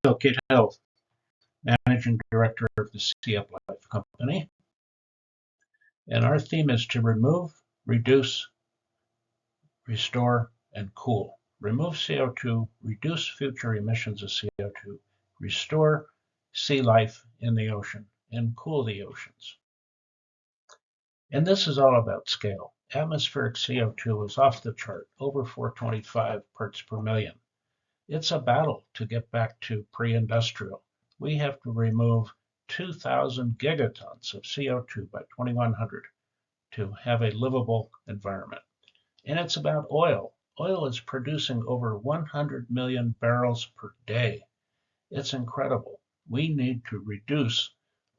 Phil Hill, Managing Director of the Sea Life Company. And our theme is to remove, reduce, restore, and cool. Remove CO2, reduce future emissions of CO2, restore sea life in the ocean, and cool the oceans. And this is all about scale. Atmospheric CO2 is off the chart, over 425 parts per million. It's a battle to get back to pre-industrial. We have to remove 2,000 gigatons of CO2 by 2100 to have a livable environment. And it's about oil. Oil is producing over 100 million barrels per day. It's incredible. We need to reduce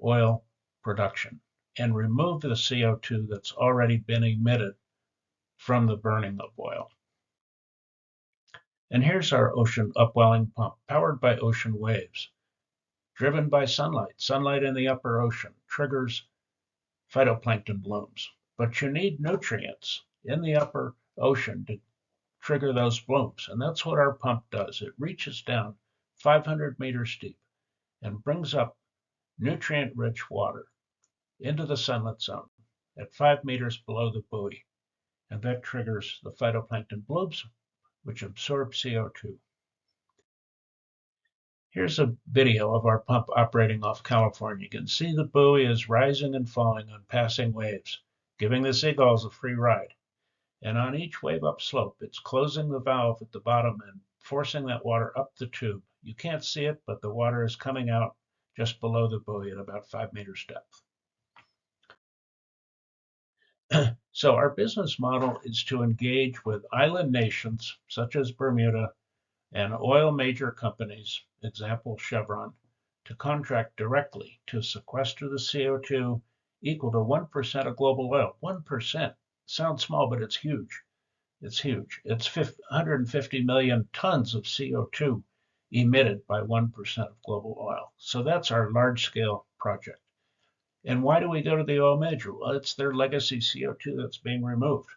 oil production and remove the CO2 that's already been emitted from the burning of oil. And here's our ocean upwelling pump, powered by ocean waves, driven by sunlight. Sunlight in the upper ocean triggers phytoplankton blooms, but you need nutrients in the upper ocean to trigger those blooms. And that's what our pump does. It reaches down 500 meters deep and brings up nutrient-rich water into the sunlit zone at 5 meters below the buoy. And that triggers the phytoplankton blooms, which absorb CO2. Here's a video of our pump operating off California. You can see the buoy is rising and falling on passing waves, giving the seagulls a free ride. And on each wave upslope, it's closing the valve at the bottom and forcing that water up the tube. You can't see it, but the water is coming out just below the buoy at about 5 meters depth. So our business model is to engage with island nations such as Bermuda and oil major companies, example Chevron, to contract directly to sequester the CO2 equal to 1% of global oil. 1% sounds small, but it's huge. It's huge. It's 150 million tons of CO2 emitted by 1% of global oil. So that's our large scale project. And why do we go to the oil major? Well, it's their legacy CO2 that's being removed.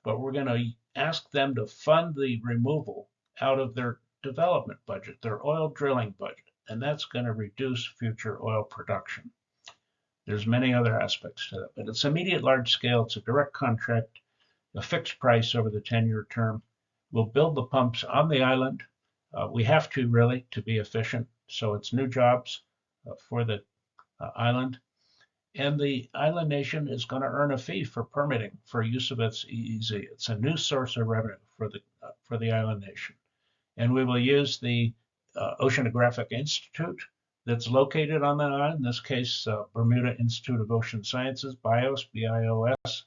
But we're going to ask them to fund the removal out of their development budget, their oil drilling budget, and that's going to reduce future oil production. There's many other aspects to that, but it's immediate large scale. It's a direct contract, a fixed price over the 10-year term. We'll build the pumps on the island. We have to really to be efficient. So it's new jobs for the island. And the island nation is going to earn a fee for permitting for use of its EEZ. It's a new source of revenue for the island nation. And we will use the Oceanographic Institute that's located on that island, in this case, Bermuda Institute of Ocean Sciences, BIOS, B-I-O-S,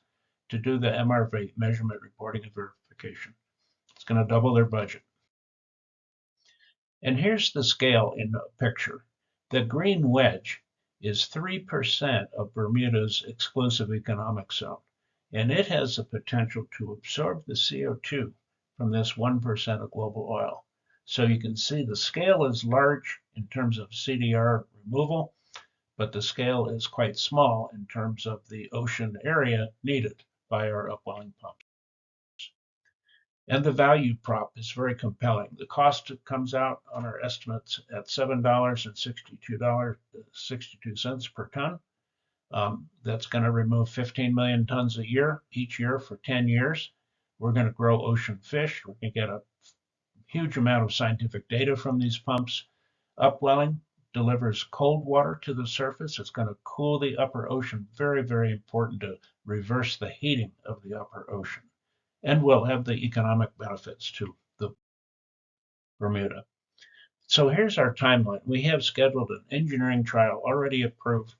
to do the MRV, measurement, reporting, and verification. It's going to double their budget. And here's the scale in the picture. The green wedge is 3% of Bermuda's exclusive economic zone, and it has the potential to absorb the CO2 from this 1% of global oil. So you can see the scale is large in terms of CDR removal, but the scale is quite small in terms of the ocean area needed by our upwelling pumps. And the value prop is very compelling. The cost comes out on our estimates at $7.62 per ton. That's going to remove 15 million tons a year, each year for 10 years. We're going to grow ocean fish. We're going to get a huge amount of scientific data from these pumps. Upwelling delivers cold water to the surface. It's going to cool the upper ocean. Very, very important to reverse the heating of the upper ocean. And we'll have the economic benefits to the Bermuda. So here's our timeline. We have scheduled an engineering trial already approved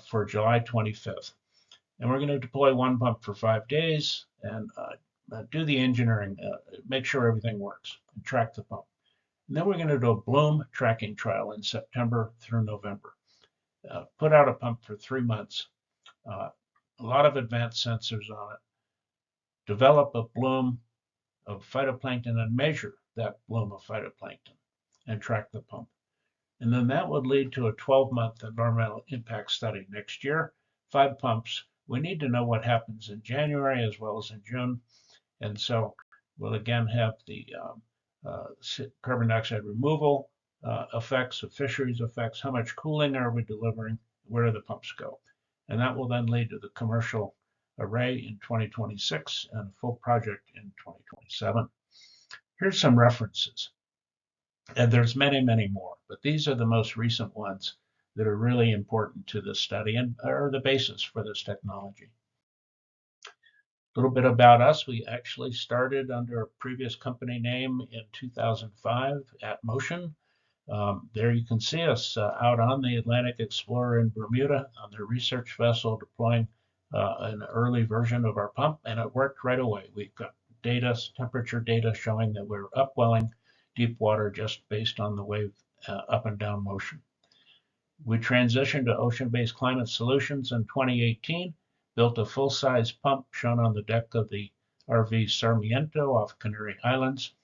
for July 25th. And we're going to deploy one pump for 5 days and do the engineering, make sure everything works, and track the pump. And then we're going to do a bloom tracking trial in September through November. Put out a pump for 3 months, a lot of advanced sensors on it, develop a bloom of phytoplankton and measure that bloom of phytoplankton and track the pump. And then that would lead to a 12-month environmental impact study next year, 5 pumps. We need to know what happens in January as well as in June. And so we'll again have the carbon dioxide removal effects of fisheries effects, how much cooling are we delivering, where do the pumps go? And that will then lead to the commercial array in 2026 and a full project in 2027. Here's some references. And there's many, many more, but these are the most recent ones that are really important to this study and are the basis for this technology. A little bit about us. We actually started under a previous company name in 2005 at Motion. There you can see us out on the Atlantic Explorer in Bermuda on their research vessel deploying an early version of our pump, and it worked right away. We've got data, temperature data showing that we're upwelling deep water just based on the wave up and down motion. We transitioned to ocean-based climate solutions in 2018, built a full-size pump shown on the deck of the RV Sarmiento off Canary Islands,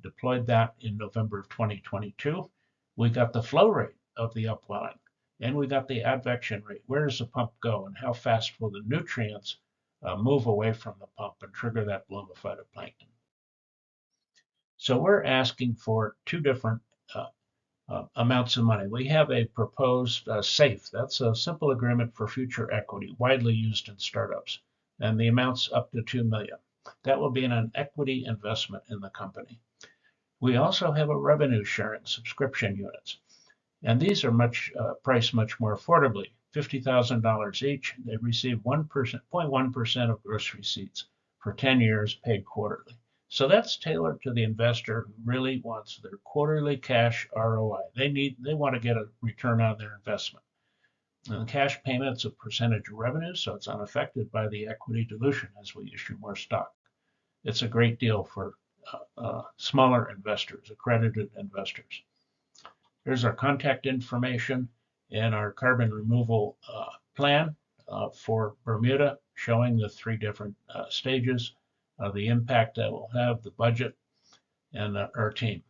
deployed that in November of 2022. We got the flow rate of the upwelling, and we got the advection rate. Where does the pump go, and how fast will the nutrients move away from the pump and trigger that bloom of phytoplankton? So we're asking for two different amounts of money. We have a proposed SAFE. That's a simple agreement for future equity, widely used in startups, and the amount's up to $2 million. That will be an equity investment in the company. We also have a revenue sharing subscription units, and these are priced much more affordably, $50,000 each. They receive 0.1% of gross receipts for 10 years, paid quarterly. So that's tailored to the investor who really wants their quarterly cash ROI. They want to get a return on their investment. And the cash payment's a percentage of revenue, so it's unaffected by the equity dilution as we issue more stock. It's a great deal for smaller investors, accredited investors. Here's our contact information and our carbon removal plan for Bermuda, showing the three different stages, the impact that will have, the budget, and our team.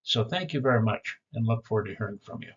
So thank you very much, and look forward to hearing from you.